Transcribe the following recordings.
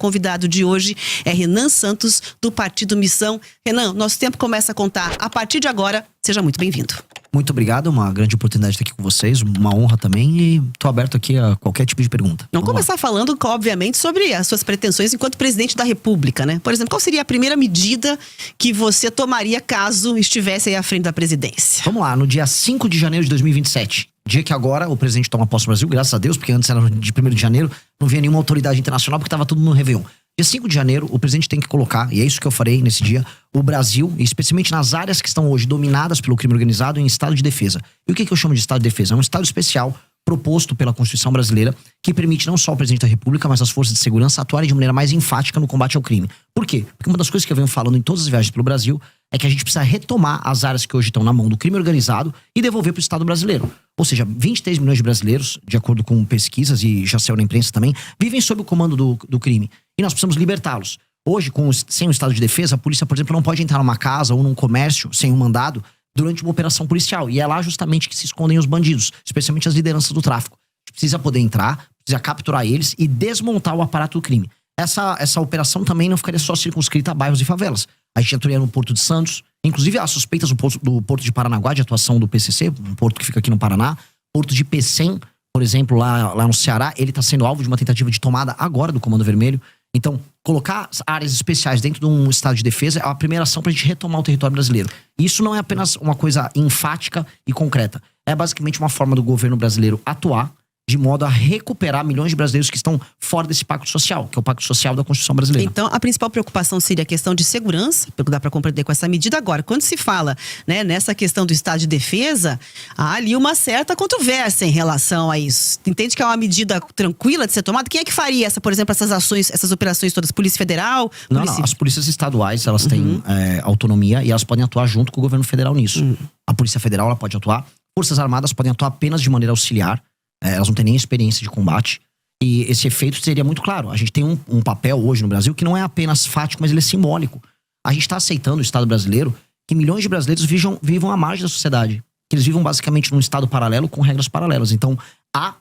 convidado de hoje é Renan Santos, do Partido Missão. Renan, nosso tempo começa a contar a partir de agora. Seja muito bem-vindo. Muito obrigado, uma grande oportunidade de estar aqui com vocês, uma honra também, e tô aberto aqui a qualquer tipo de pergunta. Vamos começar falando, obviamente, sobre as suas pretensões enquanto presidente da República, né? Por exemplo, qual seria a primeira medida que você tomaria caso estivesse aí à frente da presidência? Vamos lá, no dia 5 de janeiro de 2027, dia que agora o presidente toma posse no Brasil, graças a Deus, porque antes era de 1º de janeiro, não vinha nenhuma autoridade internacional porque estava tudo no Réveillon. Dia 5 de janeiro, o presidente tem que colocar, e é isso que eu farei nesse dia, o Brasil, e especialmente nas áreas que estão hoje dominadas pelo crime organizado, em estado de defesa. E o que eu chamo de estado de defesa? É um estado especial proposto pela Constituição brasileira que permite não só o presidente da República, mas as forças de segurança atuarem de maneira mais enfática no combate ao crime. Por quê? Porque uma das coisas que eu venho falando em todas as viagens pelo Brasil é que a gente precisa retomar as áreas que hoje estão na mão do crime organizado e devolver para o Estado brasileiro. Ou seja, 23 milhões de brasileiros, de acordo com pesquisas e já saiu na imprensa também, vivem sob o comando do crime. E nós precisamos libertá-los. Hoje, sem o estado de defesa, a polícia, por exemplo, não pode entrar numa casa ou num comércio sem um mandado durante uma operação policial. E é lá justamente que se escondem os bandidos, especialmente as lideranças do tráfico. A gente precisa poder entrar, precisa capturar eles e desmontar o aparato do crime. Essa operação também não ficaria só circunscrita a bairros e favelas. A gente atuaria no Porto de Santos. Inclusive, há suspeitas do Porto de Paranaguá de atuação do PCC, um porto que fica aqui no Paraná. Porto de Pecém, por exemplo, lá no Ceará, ele está sendo alvo de uma tentativa de tomada agora do Comando Vermelho. Então, colocar áreas especiais dentro de um estado de defesa é a primeira ação para a gente retomar o território brasileiro. E isso não é apenas uma coisa enfática e concreta. É basicamente uma forma do governo brasileiro atuar de modo a recuperar milhões de brasileiros que estão fora desse pacto social, que é o pacto social da Constituição brasileira. Então, a principal preocupação seria a questão de segurança, pelo que dá para compreender com essa medida. Agora, quando se fala, né, nessa questão do estado de defesa, há ali uma certa controvérsia em relação a isso. Entende que é uma medida tranquila de ser tomada? Quem é que faria, por exemplo, essas ações, essas operações todas? Polícia Federal? Não, as polícias estaduais, elas têm autonomia e elas podem atuar junto com o governo federal nisso. A Polícia Federal, ela pode atuar. Forças Armadas podem atuar apenas de maneira auxiliar. Elas não têm nem experiência de combate. E esse efeito seria muito claro. A gente tem um papel hoje no Brasil que não é apenas fático, mas ele é simbólico. A gente está aceitando o Estado brasileiro que milhões de brasileiros vivam à margem da sociedade. Que eles vivam basicamente num Estado paralelo com regras paralelas. Então, há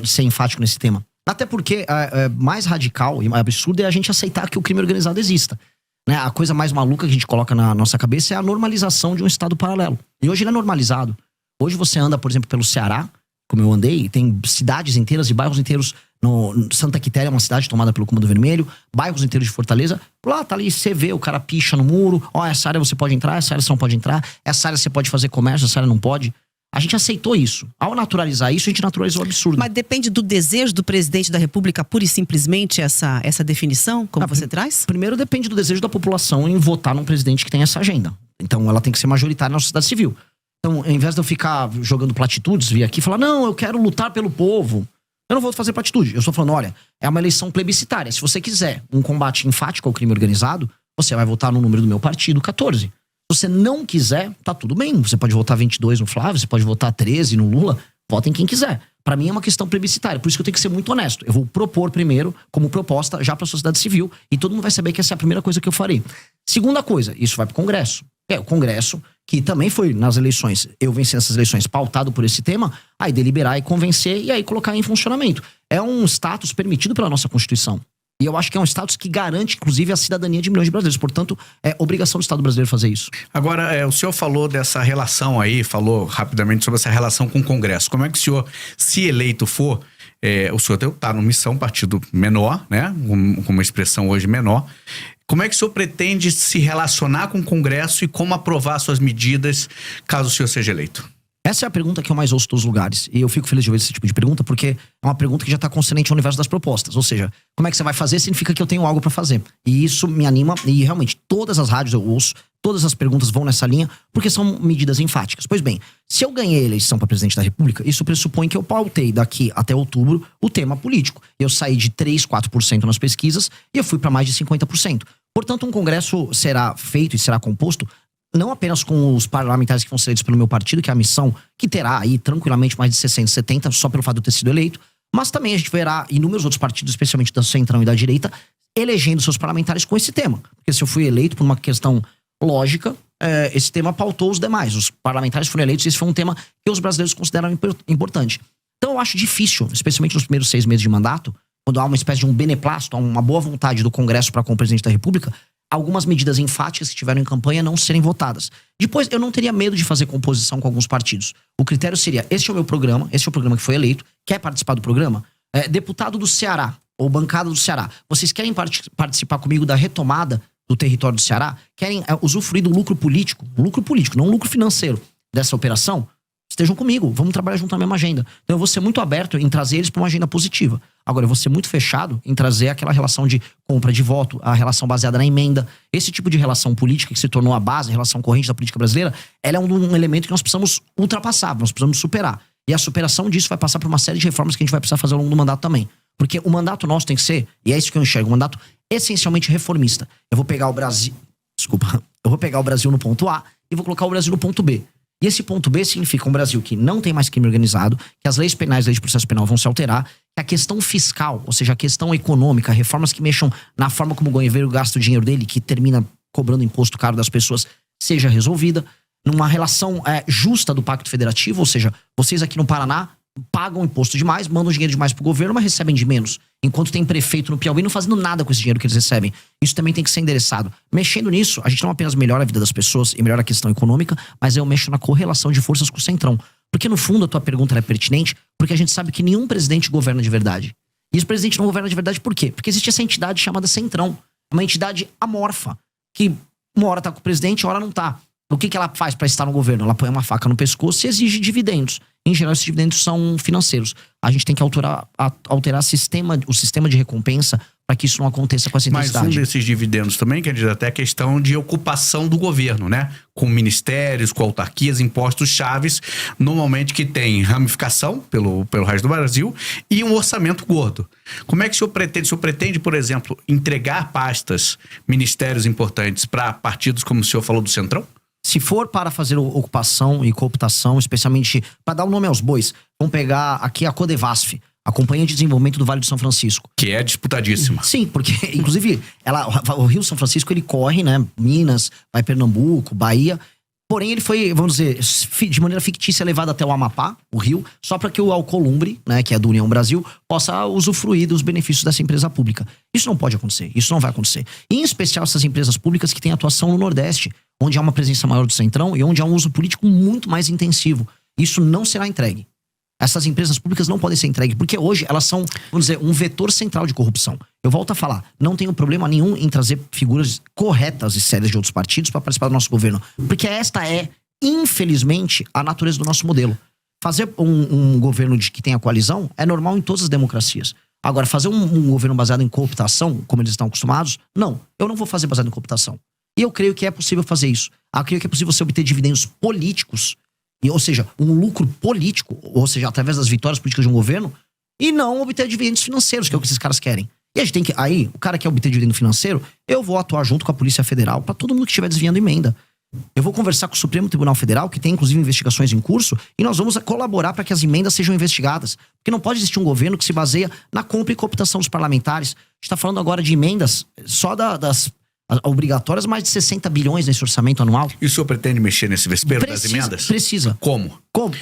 de ser enfático nesse tema. Até porque mais radical e mais absurdo é a gente aceitar que o crime organizado exista. Né? A coisa mais maluca que a gente coloca na nossa cabeça é a normalização de um Estado paralelo. E hoje ele é normalizado. Hoje você anda, por exemplo, pelo Ceará, como eu andei, tem cidades inteiras e bairros inteiros. Santa Quitéria é uma cidade tomada pelo Comando Vermelho, bairros inteiros de Fortaleza. Lá tá ali, você vê, o cara picha no muro. Essa área você pode entrar, essa área você não pode entrar. Essa área você pode fazer comércio, essa área não pode. A gente aceitou isso. Ao naturalizar isso, a gente naturalizou o absurdo. Mas depende do desejo do presidente da República, pura e simplesmente, essa definição, como você traz? Primeiro, depende do desejo da população em votar num presidente que tem essa agenda. Então, ela tem que ser majoritária na sociedade civil. Então, ao invés de eu ficar jogando platitudes, vir aqui e falar, não, eu quero lutar pelo povo. Eu não vou fazer platitude. Eu estou falando, olha, é uma eleição plebiscitária. Se você quiser um combate enfático ao crime organizado, você vai votar no número do meu partido, 14. Se você não quiser, tá tudo bem. Você pode votar 22 no Flávio, você pode votar 13 no Lula. Vota em quem quiser. Para mim é uma questão plebiscitária. Por isso que eu tenho que ser muito honesto. Eu vou propor primeiro, como proposta, já para a sociedade civil. E todo mundo vai saber que essa é a primeira coisa que eu farei. Segunda coisa, isso vai para o Congresso. O Congresso, que também foi nas eleições, eu venci essas eleições pautado por esse tema, aí deliberar e convencer e aí colocar em funcionamento. É um status permitido pela nossa Constituição. E eu acho que é um status que garante, inclusive, a cidadania de milhões de brasileiros. Portanto, é obrigação do Estado brasileiro fazer isso. Agora, o senhor falou dessa relação aí, falou rapidamente sobre essa relação com o Congresso. Como é que o senhor, se eleito for, o senhor está no Missão, partido menor, né? Com uma expressão hoje menor. Como é que o senhor pretende se relacionar com o Congresso e como aprovar suas medidas caso o senhor seja eleito? Essa é a pergunta que eu mais ouço em todos os lugares. E eu fico feliz de ouvir esse tipo de pergunta, porque é uma pergunta que já está consonante ao universo das propostas. Ou seja, como é que você vai fazer significa que eu tenho algo para fazer. E isso me anima, e realmente todas as rádios eu ouço, todas as perguntas vão nessa linha, porque são medidas enfáticas. Pois bem, se eu ganhei a eleição para presidente da República, isso pressupõe que eu pautei daqui até outubro o tema político. Eu saí de 3%, 4% nas pesquisas e eu fui para mais de 50%. Portanto, um congresso será feito e será composto não apenas com os parlamentares que vão ser eleitos pelo meu partido, que é a Missão, que terá aí tranquilamente mais de 60, 70, só pelo fato de eu ter sido eleito, mas também a gente verá inúmeros outros partidos, especialmente da centrão e da direita, elegendo seus parlamentares com esse tema. Porque se eu fui eleito por uma questão lógica, esse tema pautou os demais. Os parlamentares foram eleitos e esse foi um tema que os brasileiros consideram importante. Então eu acho difícil, especialmente nos primeiros 6 meses de mandato, quando há uma espécie de um beneplácito, há uma boa vontade do Congresso para com o presidente da República, algumas medidas enfáticas que estiveram em campanha não serem votadas. Depois, eu não teria medo de fazer composição com alguns partidos. O critério seria, este é o meu programa, este é o programa que foi eleito, quer participar do programa? Deputado do Ceará, ou bancada do Ceará, vocês querem participar comigo da retomada do território do Ceará? Querem usufruir do lucro político, não lucro financeiro dessa operação? Estejam comigo, vamos trabalhar junto na mesma agenda. Então eu vou ser muito aberto em trazer eles para uma agenda positiva. Agora, eu vou ser muito fechado em trazer aquela relação de compra de voto, a relação baseada na emenda. Esse tipo de relação política que se tornou a base, a relação corrente da política brasileira, ela é um elemento que nós precisamos ultrapassar, nós precisamos superar. E a superação disso vai passar por uma série de reformas que a gente vai precisar fazer ao longo do mandato também. Porque o mandato nosso tem que ser, e é isso que eu enxergo, um mandato essencialmente reformista. Eu vou pegar o Brasil no ponto A e vou colocar o Brasil no ponto B. E esse ponto B significa um Brasil que não tem mais crime organizado, que as leis penais, leis de processo penal vão se alterar, que a questão fiscal, ou seja, a questão econômica, reformas que mexam na forma como o governo gasta o dinheiro dele, que termina cobrando imposto caro das pessoas, seja resolvida, numa relação justa do Pacto Federativo, ou seja, vocês aqui no Paraná pagam imposto demais, mandam dinheiro demais pro governo, mas recebem de menos. Enquanto tem prefeito no Piauí não fazendo nada com esse dinheiro que eles recebem. Isso também tem que ser endereçado. Mexendo nisso, a gente não apenas melhora a vida das pessoas e melhora a questão econômica, mas eu mexo na correlação de forças com o Centrão. Porque no fundo a tua pergunta é pertinente, porque a gente sabe que nenhum presidente governa de verdade. E esse presidente não governa de verdade por quê? Porque existe essa entidade chamada Centrão. Uma entidade amorfa, que uma hora tá com o presidente, uma hora não tá. O que ela faz para estar no governo? Ela põe uma faca no pescoço e exige dividendos. Em geral, esses dividendos são financeiros. A gente tem que alterar o sistema de recompensa para que isso não aconteça com essa intensidade. Mas um desses dividendos também, quer dizer, até a questão de ocupação do governo, né? Com ministérios, com autarquias, impostos chaves, normalmente que tem ramificação pelo resto do Brasil e um orçamento gordo. Como é que o senhor pretende? O senhor pretende, por exemplo, entregar pastas, ministérios importantes para partidos como o senhor falou do Centrão? Se for para fazer ocupação e cooptação, especialmente para dar o nome aos bois, vamos pegar aqui a Codevasf, a Companhia de Desenvolvimento do Vale do São Francisco. Que é disputadíssima. Sim, porque, inclusive, o Rio São Francisco, ele corre, né? Minas, vai Pernambuco, Bahia. Porém, ele foi, vamos dizer, de maneira fictícia levado até o Amapá, o Rio, só para que o Alcolumbre, né, que é do União Brasil, possa usufruir dos benefícios dessa empresa pública. Isso não pode acontecer, isso não vai acontecer. E, em especial, essas empresas públicas que têm atuação no Nordeste, onde há uma presença maior do Centrão e onde há um uso político muito mais intensivo. Isso não será entregue. Essas empresas públicas não podem ser entregues, porque hoje elas são, vamos dizer, um vetor central de corrupção. Eu volto a falar, não tenho problema nenhum em trazer figuras corretas e sérias de outros partidos para participar do nosso governo. Porque esta é, infelizmente, a natureza do nosso modelo. Fazer um governo que tenha coalizão é normal em todas as democracias. Agora, fazer um governo baseado em cooptação, como eles estão acostumados, não. Eu não vou fazer baseado em cooptação. E eu creio que é possível fazer isso. Eu creio que é possível você obter dividendos políticos, ou seja, um lucro político, ou seja, através das vitórias políticas de um governo, e não obter dividendos financeiros, que é o que esses caras querem. E a gente tem que, aí, o cara quer obter dividendo financeiro, eu vou atuar junto com a Polícia Federal para todo mundo que estiver desviando emenda. Eu vou conversar com o Supremo Tribunal Federal, que tem inclusive investigações em curso, e nós vamos colaborar para que as emendas sejam investigadas. Porque não pode existir um governo que se baseia na compra e cooptação dos parlamentares. A gente está falando agora de emendas só das obrigatórias, mais de 60 bilhões nesse orçamento anual. E o senhor pretende mexer nesse vespeiro das emendas? Precisa. Como?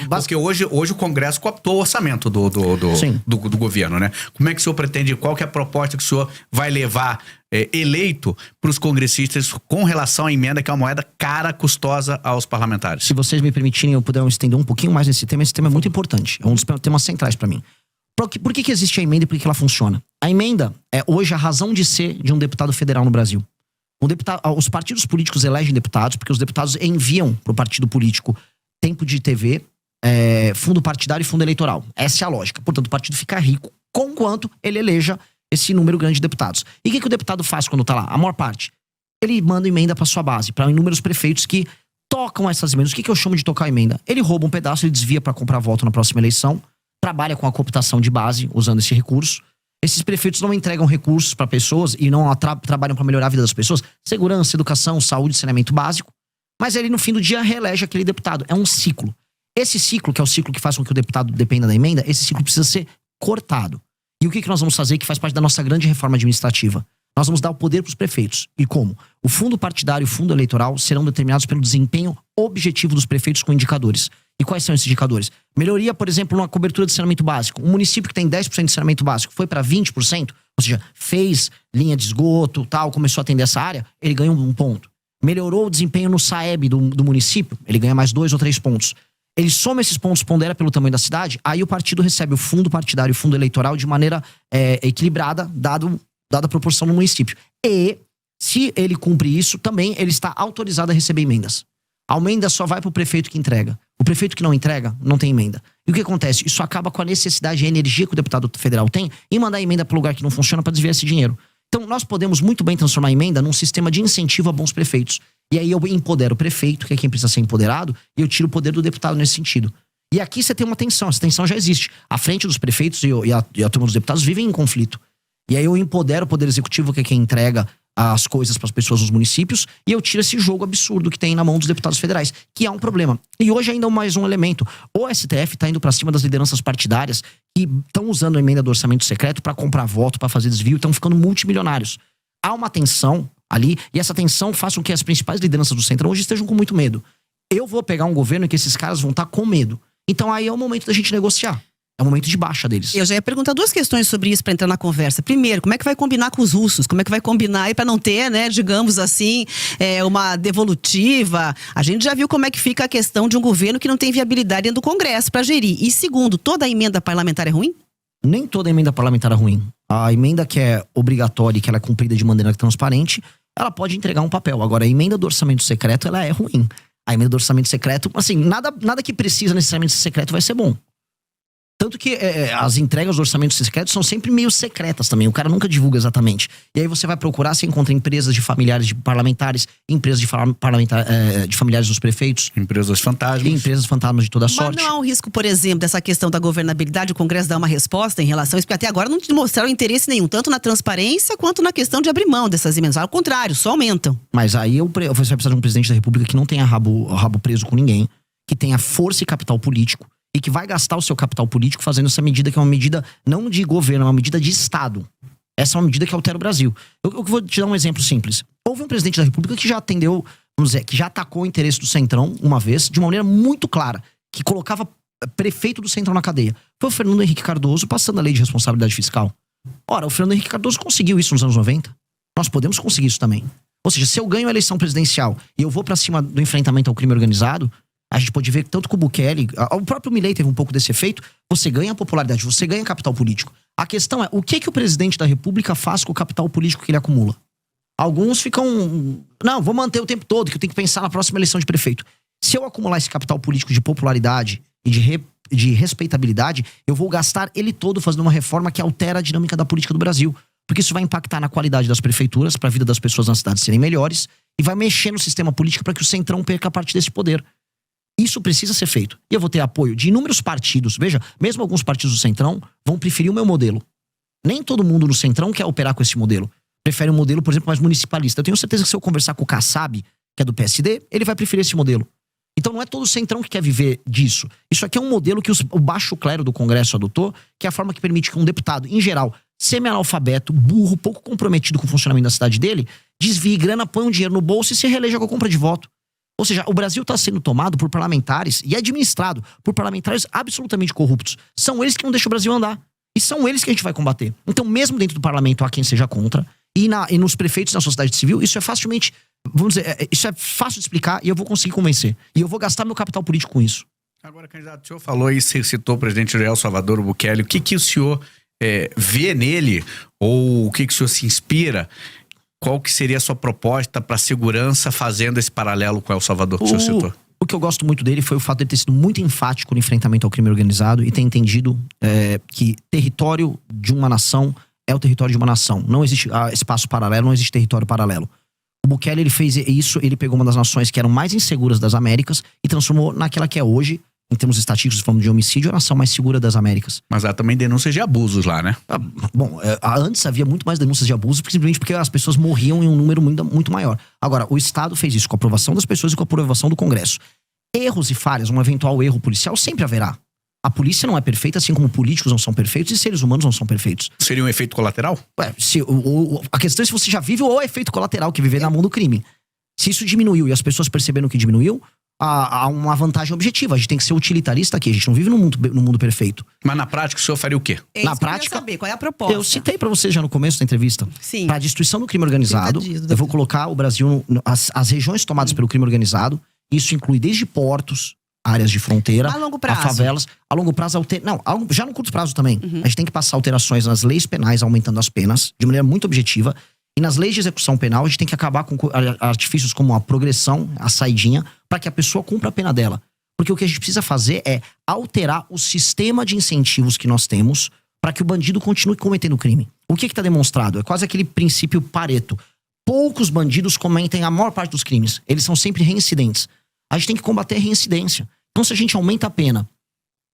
Porque hoje o Congresso cooptou o orçamento do governo, né? Como é que o senhor pretende, qual que é a proposta que o senhor vai levar eleito para os congressistas com relação à emenda, que é uma moeda cara, custosa aos parlamentares? Se vocês me permitirem, eu puder estender um pouquinho mais nesse tema, esse tema é muito importante. É um dos temas centrais para mim. Por que existe a emenda e por que ela funciona? A emenda é hoje a razão de ser de um deputado federal no Brasil. Os partidos políticos elegem deputados porque os deputados enviam para o partido político tempo de TV, fundo partidário e fundo eleitoral. Essa é a lógica. Portanto, o partido fica rico conquanto ele eleja esse número grande de deputados. E o que o deputado faz quando está lá? A maior parte. Ele manda emenda para sua base, para inúmeros prefeitos que tocam essas emendas. O que eu chamo de tocar emenda? Ele rouba um pedaço, ele desvia para comprar voto na próxima eleição, trabalha com a cooptação de base, usando esse recurso. Esses prefeitos não entregam recursos para pessoas e não trabalham para melhorar a vida das pessoas. Segurança, educação, saúde, saneamento básico. Mas ele, no fim do dia, reelege aquele deputado. É um ciclo. Esse ciclo, que é o ciclo que faz com que o deputado dependa da emenda, esse ciclo precisa ser cortado. E o que nós vamos fazer, que faz parte da nossa grande reforma administrativa? Nós vamos dar o poder para os prefeitos. E como? O fundo partidário e o fundo eleitoral serão determinados pelo desempenho objetivo dos prefeitos com indicadores. E quais são esses indicadores? Melhoria, por exemplo, na cobertura de saneamento básico. Um município que tem 10% de saneamento básico foi para 20%, ou seja, fez linha de esgoto, tal, começou a atender essa área, ele ganha um ponto. Melhorou o desempenho no SAEB do município, ele ganha mais 2 ou 3 pontos. Ele soma esses pontos, pondera pelo tamanho da cidade, aí o partido recebe o fundo partidário, o fundo eleitoral de maneira equilibrada, dada a proporção no município. E, se ele cumpre isso, também ele está autorizado a receber emendas. A emenda só vai para o prefeito que entrega. O prefeito que não entrega, não tem emenda. E o que acontece? Isso acaba com a necessidade e a energia que o deputado federal tem em mandar a emenda para o lugar que não funciona para desviar esse dinheiro. Então, nós podemos muito bem transformar a emenda num sistema de incentivo a bons prefeitos. E aí eu empodero o prefeito, que é quem precisa ser empoderado, e eu tiro o poder do deputado nesse sentido. E aqui você tem uma tensão, essa tensão já existe. A frente dos prefeitos e a turma dos deputados vivem em conflito. E aí eu empodero o poder executivo, que é quem entrega as coisas para as pessoas nos municípios, e eu tiro esse jogo absurdo que tem na mão dos deputados federais, que é um problema. E hoje ainda mais um elemento. O STF está indo para cima das lideranças partidárias que estão usando a emenda do orçamento secreto para comprar voto, para fazer desvio, estão ficando multimilionários. Há uma tensão ali, e essa tensão faz com que as principais lideranças do Centrão hoje estejam com muito medo. Eu vou pegar um governo em que esses caras vão estar com medo. Então aí é o momento da gente negociar. É o momento de baixa deles. Eu já ia perguntar 2 questões sobre isso para entrar na conversa. Primeiro, como é que vai combinar com os russos? Como é que vai combinar aí para não ter, né, digamos assim, uma devolutiva? A gente já viu como é que fica a questão de um governo que não tem viabilidade dentro do Congresso para gerir. E segundo, toda a emenda parlamentar é ruim? Nem toda emenda parlamentar é ruim. A emenda que é obrigatória e que ela é cumprida de maneira transparente, ela pode entregar um papel. Agora, a emenda do orçamento secreto, ela é ruim. A emenda do orçamento secreto, assim, nada que precisa necessariamente ser secreto vai ser bom. Tanto que as entregas do orçamento secreto são sempre meio secretas também. O cara nunca divulga exatamente. E aí você vai procurar, você encontra empresas de familiares de parlamentares, empresas de familiares dos prefeitos. Empresas fantasmas. E empresas fantasmas de toda sorte. Mas não há um risco, por exemplo, dessa questão da governabilidade, o Congresso dar uma resposta em relação a isso, porque até agora não mostraram interesse nenhum, tanto na transparência quanto na questão de abrir mão dessas emendas. Ao contrário, só aumentam. Mas aí você vai precisar de um presidente da República que não tenha rabo preso com ninguém, que tenha força e capital político, e que vai gastar o seu capital político fazendo essa medida, que é uma medida não de governo, é uma medida de Estado. Essa é uma medida que altera o Brasil. Eu vou te dar um exemplo simples. Houve um presidente da República que já atendeu, vamos dizer, que já atacou o interesse do Centrão uma vez, de uma maneira muito clara, que colocava prefeito do Centrão na cadeia. Foi o Fernando Henrique Cardoso passando a lei de responsabilidade fiscal. Ora, o Fernando Henrique Cardoso conseguiu isso nos anos 90. Nós podemos conseguir isso também. Ou seja, se eu ganho a eleição presidencial e eu vou pra cima do enfrentamento ao crime organizado, a gente pode ver que tanto com o Bukele, o próprio Milei teve um pouco desse efeito, você ganha popularidade, você ganha capital político. A questão é, o que o presidente da República faz com o capital político que ele acumula? Alguns ficam, não, vou manter o tempo todo, que eu tenho que pensar na próxima eleição de prefeito. Se eu acumular esse capital político de popularidade e de respeitabilidade, eu vou gastar ele todo fazendo uma reforma que altera a dinâmica da política do Brasil. Porque isso vai impactar na qualidade das prefeituras, para a vida das pessoas nas cidades serem melhores, e vai mexer no sistema político para que o Centrão perca parte desse poder. Isso precisa ser feito. E eu vou ter apoio de inúmeros partidos. Veja, mesmo alguns partidos do Centrão vão preferir o meu modelo. Nem todo mundo no Centrão quer operar com esse modelo. Prefere um modelo, por exemplo, mais municipalista. Eu tenho certeza que se eu conversar com o Kassab, que é do PSD, ele vai preferir esse modelo. Então não é todo o Centrão que quer viver disso. Isso aqui é um modelo que o baixo clero do Congresso adotou, que é a forma que permite que um deputado, em geral, semi-analfabeto, burro, pouco comprometido com o funcionamento da cidade dele, desvie grana, põe um dinheiro no bolso e se reeleja com a compra de voto. Ou seja, o Brasil está sendo tomado por parlamentares e administrado por parlamentares absolutamente corruptos. São eles que não deixam o Brasil andar. E são eles que a gente vai combater. Então, mesmo dentro do parlamento, há quem seja contra. E nos prefeitos na sociedade civil, isso é facilmente, vamos dizer, isso é fácil de explicar e eu vou conseguir convencer. E eu vou gastar meu capital político com isso. Agora, candidato, o senhor falou e citou o presidente de El Salvador, o Bukele. O que o senhor vê nele? Ou o que o senhor se inspira? Qual que seria a sua proposta para a segurança fazendo esse paralelo com El Salvador que o senhor citou? O que eu gosto muito dele foi o fato de ele ter sido muito enfático no enfrentamento ao crime organizado e ter entendido que território de uma nação é o território de uma nação. Não existe espaço paralelo, não existe território paralelo. O Bukele, ele fez isso, ele pegou uma das nações que eram mais inseguras das Américas e transformou naquela que é hoje, em termos estatísticos, falando de homicídio, a nação mais segura das Américas. Mas há também denúncias de abusos lá, né? Antes havia muito mais denúncias de abusos, simplesmente porque as pessoas morriam em um número muito maior. Agora, o Estado fez isso com a aprovação das pessoas e com a aprovação do Congresso. Erros e falhas, um eventual erro policial, sempre haverá. A polícia não é perfeita, assim como políticos não são perfeitos e seres humanos não são perfeitos. Seria um efeito colateral? A questão é se você já vive ou é efeito colateral, que viver na mão do crime. Se isso diminuiu e as pessoas perceberam que diminuiu, a uma vantagem objetiva. A gente tem que ser utilitarista aqui. A gente não vive no mundo perfeito. Mas na prática o senhor faria o quê? Na prática, saber, qual é a proposta? Eu citei pra vocês já no começo da entrevista. Sim. Pra destruição do crime organizado, eu vou colocar o Brasil, as regiões tomadas pelo crime organizado. Isso inclui desde portos, áreas de fronteira, a longo prazo. a favelas. A longo prazo, já no curto prazo também. A gente tem que passar alterações nas leis penais, aumentando as penas, de maneira muito objetiva. E nas leis de execução penal, a gente tem que acabar com artifícios como a progressão, a saidinha, para que a pessoa cumpra a pena dela. Porque o que a gente precisa fazer é alterar o sistema de incentivos que nós temos para que o bandido continue cometendo crime. O que está demonstrado? É quase aquele princípio Pareto. Poucos bandidos cometem a maior parte dos crimes. Eles são sempre reincidentes. A gente tem que combater a reincidência. Então, se a gente aumenta a pena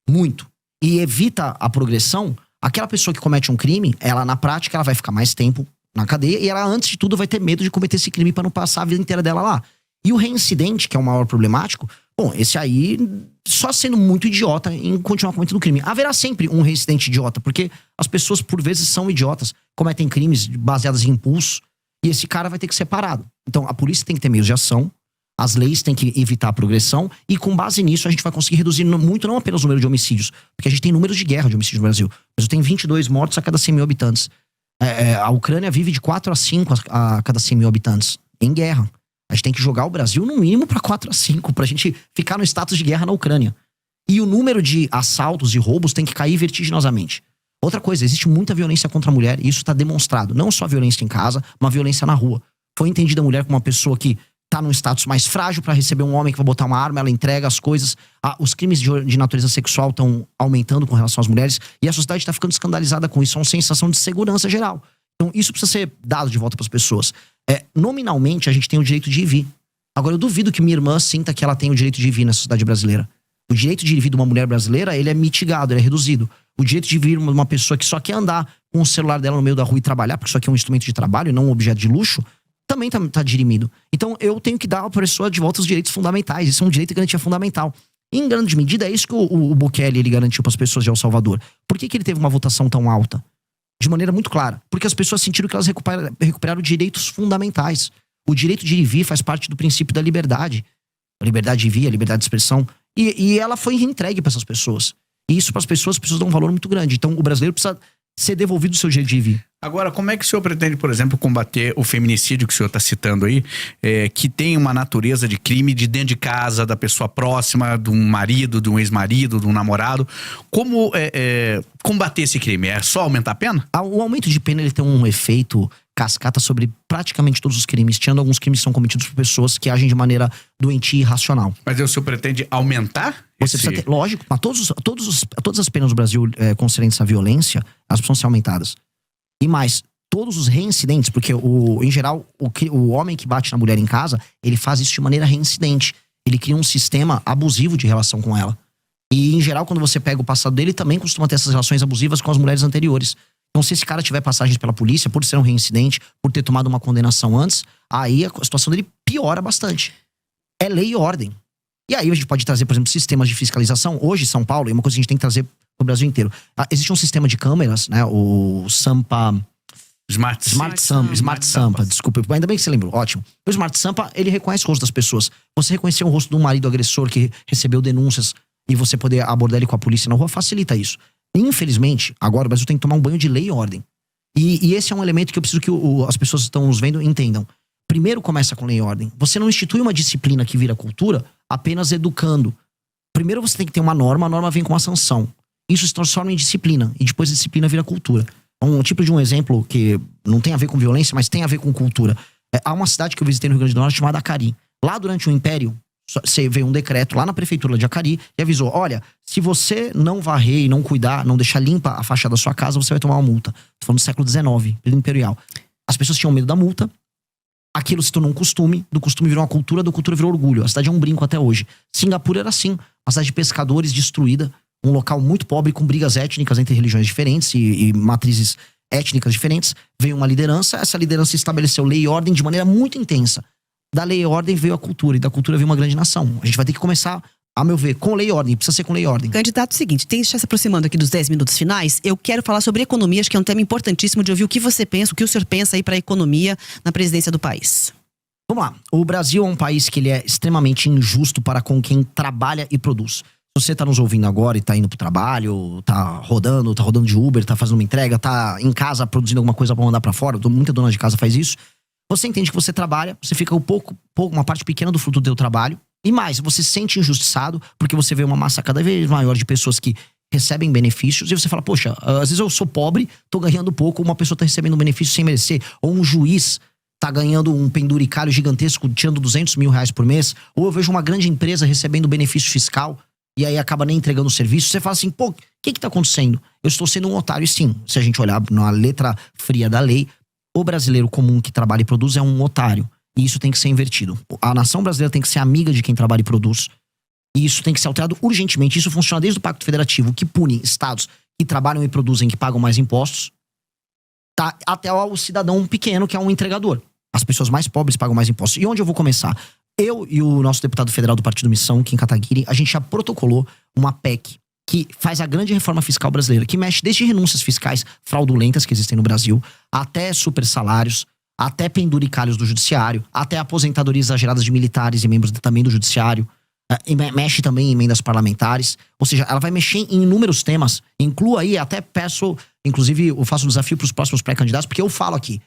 muito e evita a progressão, aquela pessoa que comete um crime, ela na prática ela vai ficar mais tempo na cadeia e ela, antes de tudo, vai ter medo de cometer esse crime para não passar a vida inteira dela lá. E o reincidente, que é o maior problemático, bom, esse aí só sendo muito idiota em continuar cometendo crime. Haverá sempre um reincidente idiota, porque as pessoas, por vezes, são idiotas, cometem crimes baseados em impulso, e esse cara vai ter que ser parado. Então, a polícia tem que ter meios de ação, as leis têm que evitar a progressão, e com base nisso a gente vai conseguir reduzir muito, não apenas o número de homicídios, porque a gente tem números de guerra de homicídios no Brasil. Mas eu tenho 22 mortos a cada 100 mil habitantes. A Ucrânia vive de 4 a 5 a cada 100 mil habitantes em guerra. A gente tem que jogar o Brasil no mínimo para 4 a 5 pra gente ficar no status de guerra na Ucrânia. E o número de assaltos e roubos tem que cair vertiginosamente. Outra coisa, existe muita violência contra a mulher e isso está demonstrado. Não só violência em casa, uma violência na rua. Foi entendida a mulher como uma pessoa que tá num status mais frágil para receber um homem que vai botar uma arma, ela entrega as coisas. Os crimes de natureza sexual estão aumentando com relação às mulheres e a sociedade está ficando escandalizada com isso. É uma sensação de segurança geral. Então isso precisa ser dado de volta para as pessoas. Nominalmente a gente tem o direito de ir e vir. Agora eu duvido que minha irmã sinta que ela tem o direito de ir e vir na sociedade brasileira. O direito de ir e vir de uma mulher brasileira, ele é mitigado, ele é reduzido. O direito de vir uma pessoa que só quer andar com o celular dela no meio da rua e trabalhar, porque isso aqui é um instrumento de trabalho e não um objeto de luxo, também tá dirimido. Então eu tenho que dar à pessoa de volta os direitos fundamentais. Isso é um direito de garantia fundamental. E, em grande medida é isso que o Bukele ele garantiu para as pessoas de El Salvador. Por que ele teve uma votação tão alta? De maneira muito clara. Porque as pessoas sentiram que elas recuperaram direitos fundamentais. O direito de ir e vir faz parte do princípio da liberdade. A liberdade de ir e vir, a liberdade de expressão. E ela foi entregue para essas pessoas. E isso para as pessoas dão um valor muito grande. Então o brasileiro precisa ser devolvido o seu direito de ir e vir. Agora, como é que o senhor pretende, por exemplo, combater o feminicídio que o senhor está citando aí, que tem uma natureza de crime de dentro de casa, da pessoa próxima, de um marido, de um ex-marido, de um namorado? Como combater esse crime? É só aumentar a pena? O aumento de pena ele tem um efeito cascata sobre praticamente todos os crimes, tirando alguns crimes que são cometidos por pessoas que agem de maneira doentia e irracional. Mas o senhor pretende aumentar? Você precisa ter, lógico, mas todas as penas no Brasil concernentes à violência, elas precisam ser aumentadas. E mais, todos os reincidentes, porque em geral, o homem que bate na mulher em casa, ele faz isso de maneira reincidente. Ele cria um sistema abusivo de relação com ela. E, em geral, quando você pega o passado dele, também costuma ter essas relações abusivas com as mulheres anteriores. Então, se esse cara tiver passagens pela polícia, por ser um reincidente, por ter tomado uma condenação antes, aí a situação dele piora bastante. É lei e ordem. E aí a gente pode trazer, por exemplo, sistemas de fiscalização. Hoje, São Paulo, é uma coisa que a gente tem que trazer pro Brasil inteiro. Existe um sistema de câmeras, né? O Sampa... Smart Sampa, desculpa. Ainda bem que você lembrou, ótimo. O Smart Sampa, ele reconhece o rosto das pessoas. Você reconhecer o rosto de um marido agressor que recebeu denúncias e você poder abordar ele com a polícia na rua, facilita isso. Infelizmente, agora o Brasil tem que tomar um banho de lei e ordem. E esse é um elemento que eu preciso que as pessoas que estão nos vendo entendam. Primeiro começa com lei e ordem. Você não institui uma disciplina que vira cultura apenas educando. Primeiro você tem que ter uma norma, a norma vem com uma sanção. Isso se transforma em disciplina, e depois a disciplina vira cultura. Um tipo de um exemplo que não tem a ver com violência, mas tem a ver com cultura. Há uma cidade que eu visitei no Rio Grande do Norte chamada Acari. Lá durante o Império, veio um decreto lá na prefeitura de Acari e avisou, olha, se você não varrer e não cuidar, não deixar limpa a fachada da sua casa, você vai tomar uma multa. Tô falando do século XIX, período imperial. As pessoas tinham medo da multa, aquilo se tornou um costume, do costume virou uma cultura, da cultura virou orgulho. A cidade é um brinco até hoje. Singapura era assim, uma cidade de pescadores destruída, um local muito pobre com brigas étnicas entre religiões diferentes e matrizes étnicas diferentes. Veio uma liderança, essa liderança estabeleceu lei e ordem de maneira muito intensa. Da lei e ordem veio a cultura, e da cultura veio uma grande nação. A gente vai ter que começar, a meu ver, com lei e ordem. Precisa ser com lei e ordem. Candidato, seguinte, está se aproximando aqui dos 10 minutos finais. Eu quero falar sobre economia, acho que é um tema importantíssimo de ouvir o que você pensa, o que o senhor pensa aí para a economia na presidência do país. Vamos lá. O Brasil é um país que ele é extremamente injusto para com quem trabalha e produz. Se você tá nos ouvindo agora e tá indo pro trabalho, tá rodando de Uber, tá fazendo uma entrega, tá em casa produzindo alguma coisa pra mandar pra fora, muita dona de casa faz isso. Você entende que você trabalha, você fica uma parte pequena do fruto do seu trabalho. E mais, você se sente injustiçado porque você vê uma massa cada vez maior de pessoas que recebem benefícios e você fala, poxa, às vezes eu sou pobre, tô ganhando pouco, uma pessoa tá recebendo um benefício sem merecer. Ou um juiz tá ganhando um penduricalho gigantesco, tirando 200 mil reais por mês. Ou eu vejo uma grande empresa recebendo benefício fiscal e aí acaba nem entregando o serviço. Você fala assim, pô, o que tá acontecendo? Eu estou sendo um otário. E sim, se a gente olhar na letra fria da lei, o brasileiro comum que trabalha e produz é um otário. E isso tem que ser invertido. A nação brasileira tem que ser amiga de quem trabalha e produz. E isso tem que ser alterado urgentemente. Isso funciona desde o Pacto Federativo, que pune estados que trabalham e produzem, que pagam mais impostos, tá, até o cidadão pequeno, que é um entregador. As pessoas mais pobres pagam mais impostos. E onde eu vou começar? Eu e o nosso deputado federal do Partido Missão, Kim Kataguiri, a gente já protocolou uma PEC que faz a grande reforma fiscal brasileira, que mexe desde renúncias fiscais fraudulentas que existem no Brasil, até super salários, até penduricalhos do judiciário, até aposentadorias exageradas de militares e membros também do judiciário, mexe também em emendas parlamentares, ou seja, ela vai mexer em inúmeros temas, inclua aí, até peço, inclusive eu faço um desafio para os próximos pré-candidatos, porque eu falo aqui,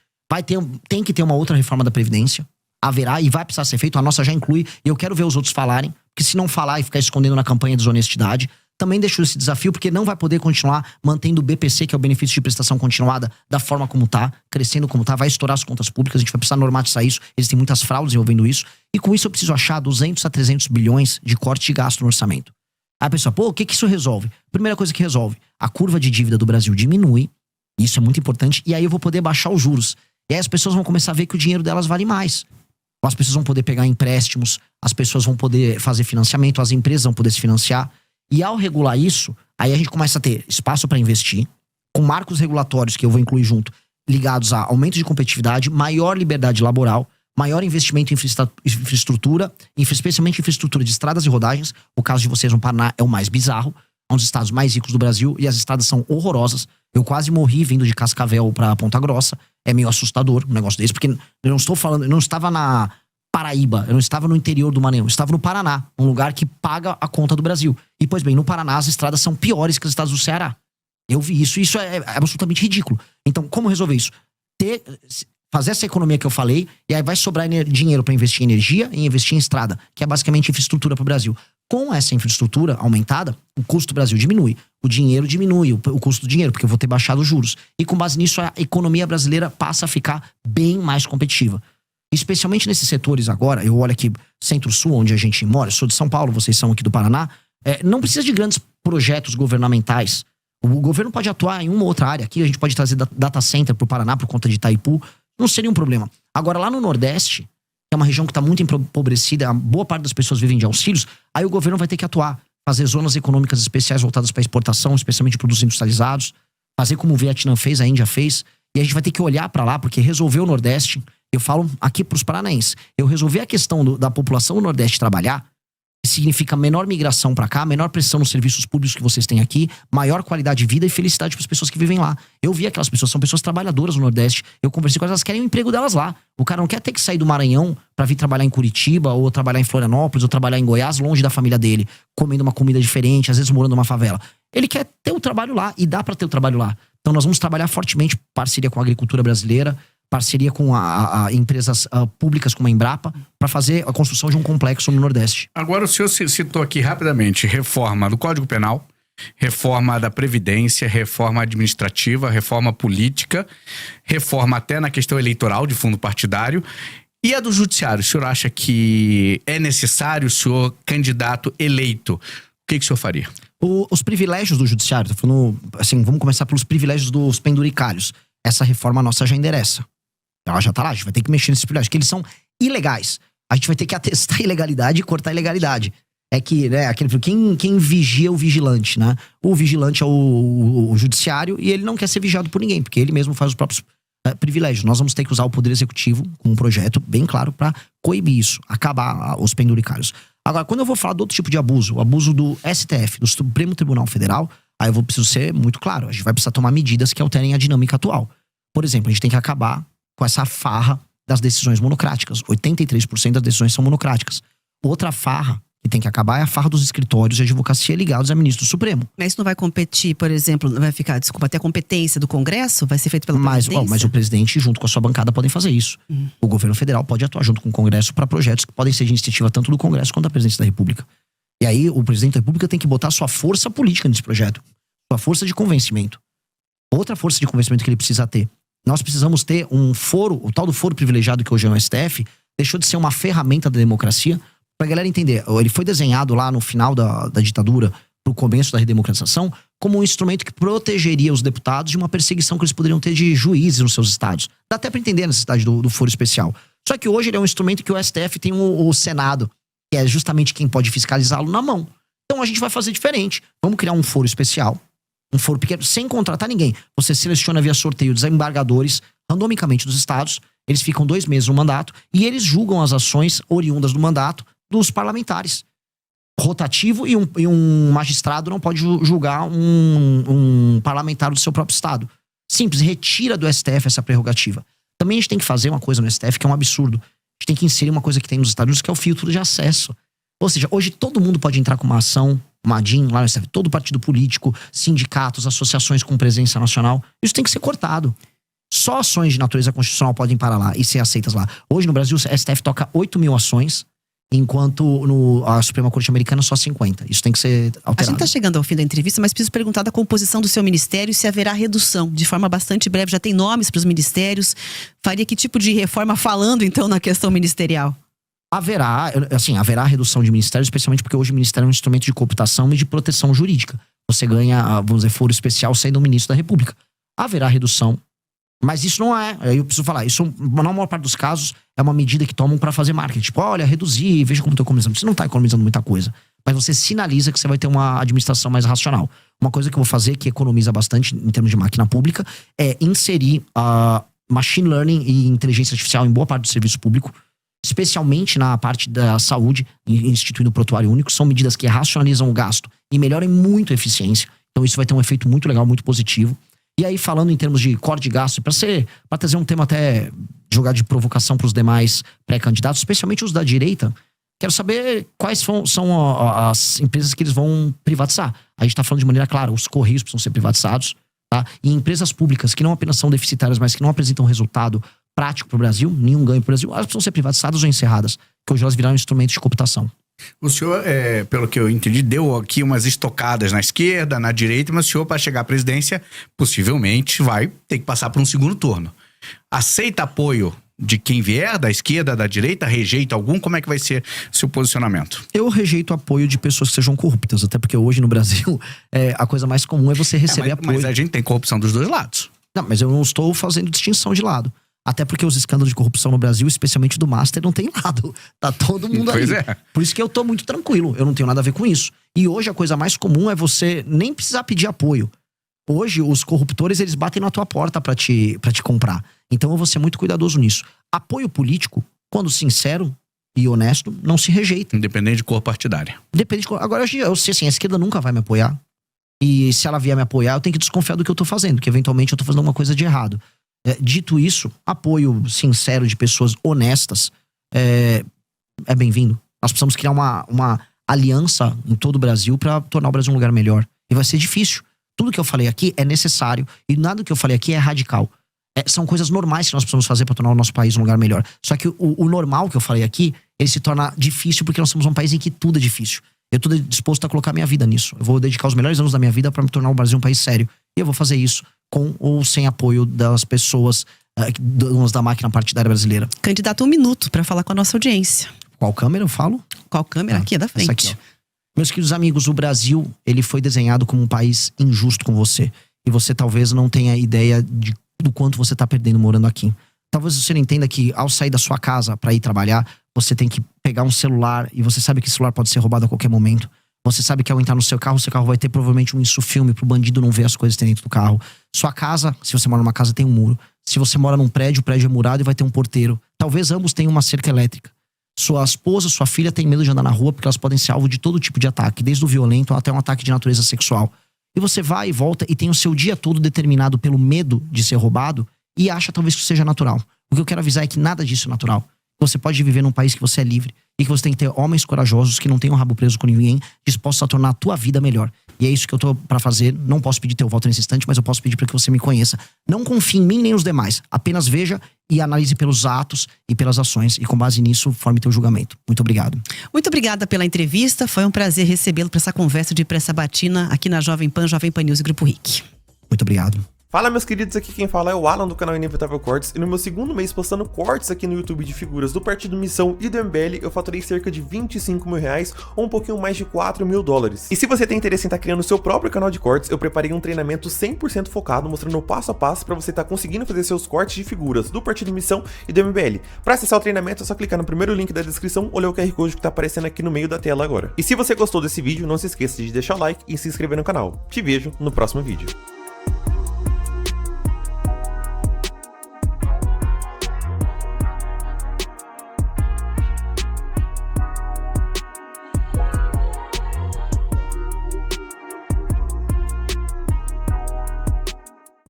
tem que ter uma outra reforma da Previdência, haverá e vai precisar ser feito, a nossa já inclui, e eu quero ver os outros falarem, porque se não falar e ficar escondendo na campanha desonestidade, também deixo esse desafio, porque não vai poder continuar mantendo o BPC, que é o benefício de prestação continuada, da forma como tá, crescendo como tá, vai estourar as contas públicas, a gente vai precisar normatizar isso, existem muitas fraudes envolvendo isso, e com isso eu preciso achar 200 a 300 bilhões de corte de gasto no orçamento. Aí a pessoa, pô, o que isso resolve? Primeira coisa que resolve, a curva de dívida do Brasil diminui, isso é muito importante, e aí eu vou poder baixar os juros. E aí as pessoas vão começar a ver que o dinheiro delas vale mais. As pessoas vão poder pegar empréstimos, as pessoas vão poder fazer financiamento, as empresas vão poder se financiar. E ao regular isso, aí a gente começa a ter espaço para investir, com marcos regulatórios que eu vou incluir junto, ligados a aumento de competitividade, maior liberdade laboral, maior investimento em infraestrutura, especialmente infraestrutura de estradas e rodagens. O caso de vocês no Paraná é o mais bizarro, é um dos estados mais ricos do Brasil e as estradas são horrorosas. Eu quase morri vindo de Cascavel pra Ponta Grossa. É meio assustador um negócio desse, porque eu não estava na Paraíba, eu não estava no interior do Maranhão, eu estava no Paraná, um lugar que paga a conta do Brasil. E, pois bem, no Paraná as estradas são piores que as estradas do Ceará. Eu vi isso, e isso é absolutamente ridículo. Então, como resolver isso? Fazer essa economia que eu falei, e aí vai sobrar dinheiro para investir em energia e investir em estrada, que é basicamente infraestrutura para o Brasil. Com essa infraestrutura aumentada, o custo do Brasil diminui, o dinheiro diminui, o custo do dinheiro, porque eu vou ter baixado os juros. E com base nisso, a economia brasileira passa a ficar bem mais competitiva. Especialmente nesses setores agora, eu olho aqui Centro-Sul, onde a gente mora, eu sou de São Paulo, vocês são aqui do Paraná, não precisa de grandes projetos governamentais. O governo pode atuar em uma ou outra área. Aqui a gente pode trazer data center pro Paraná por conta de Itaipu, não seria um problema. Agora, lá no Nordeste, que é uma região que está muito empobrecida, a boa parte das pessoas vivem de auxílios, aí o governo vai ter que atuar, fazer zonas econômicas especiais voltadas para exportação, especialmente produtos industrializados, fazer como o Vietnã fez, a Índia fez, e a gente vai ter que olhar para lá, porque resolver o Nordeste, eu falo aqui para os paranaenses, eu resolver a questão da população do Nordeste trabalhar, significa menor migração para cá, menor pressão nos serviços públicos que vocês têm aqui, maior qualidade de vida e felicidade para as pessoas que vivem lá. Eu vi aquelas pessoas, são pessoas trabalhadoras no Nordeste, eu conversei com elas, elas querem o emprego delas lá. O cara não quer ter que sair do Maranhão para vir trabalhar em Curitiba, ou trabalhar em Florianópolis, ou trabalhar em Goiás, longe da família dele, comendo uma comida diferente, às vezes morando numa favela. Ele quer ter o trabalho lá, e dá para ter o trabalho lá. Então nós vamos trabalhar fortemente, parceria com a agricultura brasileira, parceria com empresas públicas como a Embrapa, para fazer a construção de um complexo no Nordeste. Agora o senhor citou aqui rapidamente reforma do Código Penal, reforma da Previdência, reforma administrativa, reforma política, reforma até na questão eleitoral de fundo partidário. E a do Judiciário, o senhor acha que é necessário o senhor candidato eleito? O que o senhor faria? Os privilégios do Judiciário, tô falando, assim, vamos começar pelos privilégios dos penduricalhos. Essa reforma nossa já endereça. Ela já tá lá, a gente vai ter que mexer nesses privilégios, que eles são ilegais. A gente vai ter que atestar a ilegalidade e cortar a ilegalidade. É que, né, quem vigia o vigilante, né? O vigilante é o judiciário e ele não quer ser vigiado por ninguém, porque ele mesmo faz os próprios privilégios. Nós vamos ter que usar o Poder Executivo com um projeto bem claro para coibir isso, acabar os penduricários. Agora, quando eu vou falar de outro tipo de abuso, o abuso do STF, do Supremo Tribunal Federal, aí eu preciso ser muito claro. A gente vai precisar tomar medidas que alterem a dinâmica atual. Por exemplo, a gente tem que acabar com essa farra das decisões monocráticas. 83% das decisões são monocráticas. Outra farra que tem que acabar é a farra dos escritórios de advocacia ligados a ministro do Supremo. Mas isso não vai competir, por exemplo, não vai ficar, desculpa, até a competência do Congresso? Vai ser feito pela presidência? Mas o presidente, junto com a sua bancada, podem fazer isso. O governo federal pode atuar junto com o Congresso para projetos que podem ser de iniciativa tanto do Congresso quanto da presidência da República. E aí, o presidente da República tem que botar sua força política nesse projeto. Sua força de convencimento. Outra força de convencimento que ele precisa ter. Nós precisamos ter um foro, o tal do foro privilegiado que hoje é o STF, deixou de ser uma ferramenta da democracia. Pra galera entender, ele foi desenhado lá no final da ditadura, pro começo da redemocratização, como um instrumento que protegeria os deputados de uma perseguição que eles poderiam ter de juízes nos seus estados. Dá até pra entender a necessidade do foro especial. Só que hoje ele é um instrumento que o STF tem o Senado, que é justamente quem pode fiscalizá-lo, na mão. Então a gente vai fazer diferente. Vamos criar um foro especial, um foro pequeno, sem contratar ninguém. Você seleciona via sorteio desembargadores, randomicamente dos estados, eles ficam 2 meses no mandato, e eles julgam as ações oriundas do mandato dos parlamentares. Rotativo, e um magistrado não pode julgar um parlamentar do seu próprio estado. Simples, retira do STF essa prerrogativa. Também a gente tem que fazer uma coisa no STF que é um absurdo. A gente tem que inserir uma coisa que tem nos Estados Unidos, que é o filtro de acesso. Ou seja, hoje todo mundo pode entrar com uma ação, uma DIN lá no STF, todo partido político, sindicatos, associações com presença nacional. Isso tem que ser cortado. Só ações de natureza constitucional podem parar lá e ser aceitas lá. Hoje no Brasil, o STF toca 8 mil ações, enquanto a Suprema Corte Americana só 50. Isso tem que ser alterado. A gente está chegando ao fim da entrevista, mas preciso perguntar da composição do seu ministério, se haverá redução. De forma bastante breve, já tem nomes para os ministérios. Faria que tipo de reforma falando, então, na questão ministerial? Haverá redução de ministérios, especialmente porque hoje o ministério é um instrumento de cooptação e de proteção jurídica. Você ganha, vamos dizer, foro especial sendo um ministro da República. Haverá redução. Mas isso não é, eu preciso falar, isso na maior parte dos casos é uma medida que tomam pra fazer marketing. Tipo, olha, reduzir, veja como tô economizando. Você não tá economizando muita coisa, mas você sinaliza que você vai ter uma administração mais racional. Uma coisa que eu vou fazer que economiza bastante em termos de máquina pública é inserir machine learning e inteligência artificial em boa parte do serviço público, especialmente na parte da saúde, instituindo o prontuário único. São medidas que racionalizam o gasto e melhoram muito a eficiência. Então isso vai ter um efeito muito legal, muito positivo. E aí, falando em termos de corte de gasto, para trazer um tema até jogar de provocação para os demais pré-candidatos, especialmente os da direita, quero saber quais são as empresas que eles vão privatizar. A gente está falando de maneira clara, os Correios precisam ser privatizados, tá? E empresas públicas que não apenas são deficitárias, mas que não apresentam resultado prático para o Brasil, nenhum ganho para o Brasil, elas precisam ser privatizadas ou encerradas, que hoje elas viraram instrumentos de cooptação. O senhor, pelo que eu entendi, deu aqui umas estocadas na esquerda, na direita, mas o senhor, para chegar à presidência, possivelmente vai ter que passar por um segundo turno. Aceita apoio de quem vier, da esquerda, da direita? Rejeita algum? Como é que vai ser seu posicionamento? Eu rejeito apoio de pessoas que sejam corruptas, até porque hoje no Brasil a coisa mais comum é você receber apoio. Mas a gente tem corrupção dos dois lados. Não, mas eu não estou fazendo distinção de lado. Até porque os escândalos de corrupção no Brasil, especialmente do Master, não tem lado. Tá todo mundo ali. Pois é. Por isso que eu tô muito tranquilo. Eu não tenho nada a ver com isso. E hoje a coisa mais comum é você nem precisar pedir apoio. Hoje os corruptores, eles batem na tua porta pra te comprar. Então eu vou ser muito cuidadoso nisso. Apoio político, quando sincero e honesto, não se rejeita. Independente de cor partidária. Depende de cor. Agora eu sei assim, a esquerda nunca vai me apoiar. E se ela vier me apoiar, eu tenho que desconfiar do que eu tô fazendo. Que eventualmente eu tô fazendo alguma coisa de errado. Dito isso, apoio sincero de pessoas honestas é bem-vindo. Nós precisamos criar uma aliança em todo o Brasil para tornar o Brasil um lugar melhor. E vai ser difícil. Tudo que eu falei aqui é necessário e nada que eu falei aqui é radical. São coisas normais que nós precisamos fazer para tornar o nosso país um lugar melhor. Só que o normal que eu falei aqui, ele se torna difícil porque nós somos um país em que tudo é difícil. Eu tô disposto a colocar minha vida nisso. Eu vou dedicar os melhores anos da minha vida para me tornar o Brasil um país sério. E eu vou fazer isso com ou sem apoio das pessoas donas da máquina partidária brasileira. Candidato, 1 minuto para falar com a nossa audiência. Qual câmera eu falo? Qual câmera? Aqui, é da frente. Essa aqui, ó. Meus queridos amigos, o Brasil, ele foi desenhado como um país injusto com você. E você talvez não tenha ideia do quanto você tá perdendo morando aqui. Talvez você não entenda que ao sair da sua casa para ir trabalhar, você tem que pegar um celular e você sabe que esse celular pode ser roubado a qualquer momento. Você sabe que ao entrar no seu carro vai ter provavelmente um insufilme pro bandido não ver as coisas que tem dentro do carro. Sua casa, se você mora numa casa, tem um muro. Se você mora num prédio, o prédio é murado e vai ter um porteiro. Talvez ambos tenham uma cerca elétrica. Sua esposa, sua filha tem medo de andar na rua porque elas podem ser alvo de todo tipo de ataque, desde o violento até um ataque de natureza sexual. E você vai e volta e tem o seu dia todo determinado pelo medo de ser roubado e acha talvez que isso seja natural. O que eu quero avisar é que nada disso é natural. Você pode viver num país que você é livre e que você tem que ter homens corajosos que não tenham rabo preso com ninguém, dispostos a tornar a tua vida melhor. E é isso que eu tô pra fazer. Não posso pedir teu voto nesse instante, mas eu posso pedir para que você me conheça. Não confie em mim nem nos demais. Apenas veja e analise pelos atos e pelas ações. E com base nisso, forme teu julgamento. Muito obrigado. Muito obrigada pela entrevista. Foi um prazer recebê-lo para essa conversa de Pressa Sabatina aqui na Jovem Pan News e Grupo RIC. Muito obrigado. Fala, meus queridos, aqui quem fala é o Alan do canal Inevitável Cortes, e no meu segundo mês postando cortes aqui no YouTube de figuras do Partido Missão e do MBL, eu faturei cerca de 25 mil reais, ou um pouquinho mais de 4 mil dólares. E se você tem interesse em estar criando o seu próprio canal de cortes, eu preparei um treinamento 100% focado, mostrando o passo a passo para você estar conseguindo fazer seus cortes de figuras do Partido Missão e do MBL. Para acessar o treinamento é só clicar no primeiro link da descrição ou ler o QR Code que está aparecendo aqui no meio da tela agora. E se você gostou desse vídeo, não se esqueça de deixar o like e se inscrever no canal. Te vejo no próximo vídeo.